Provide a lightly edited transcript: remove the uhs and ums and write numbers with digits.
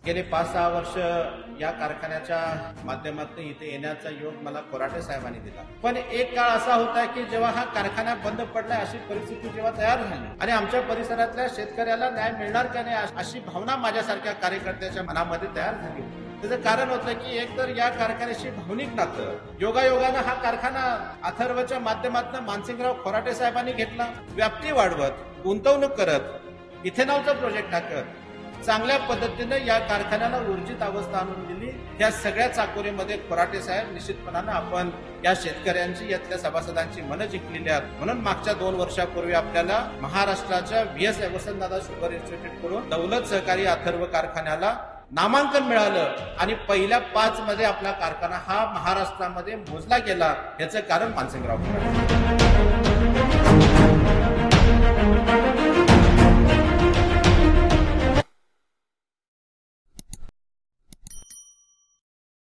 गेले 5-6 वर्ष या कारखान्याच्या माध्यमातून इथे येण्याचा योग मला कोराटे साहेबांनी दिला. पण एक काळ असा होता की जेव्हा हा कारखाना बंद पडला अशी परिस्थिती जेव्हा तयार झाली आणि आमच्या परिसरातल्या शेतकऱ्याला न्याय मिळणार का नाही अशी भावना माझ्यासारख्या कार्यकर्त्याच्या मनामध्ये तयार झाली. त्याचं कारण होतं की एक तर या कारखान्याशी भावनिक नातं, योगायोगानं हा कारखाना अथर्वच्या माध्यमातून मानसिंगराव कोराटे साहेबांनी घेतला. व्याप्ती वाढवत, गुंतवणूक करत, इथेनॉलचा प्रोजेक्ट टाकत चांगल्या पद्धतीने या कारखान्याला ऊर्जित अवस्था आणून दिली. या सगळ्या चाकोरीमध्ये कोराटे साहेब निश्चितपणानं आपण या शेतकऱ्यांची, यातल्या सभासदांची मनं जिंकलेली आहेत. म्हणून मागच्या 2 वर्षापूर्वी आपल्याला महाराष्ट्राच्या VS वसंतदादा शुगर इन्स्टिट्यूट कडून दौलत सहकारी अथर्व कारखान्याला नामांकन मिळालं आणि पहिल्या 5 मध्ये आपला कारखाना हा महाराष्ट्रामध्ये मोजला गेला. याचं कारण मानसिंगराव कोराटे.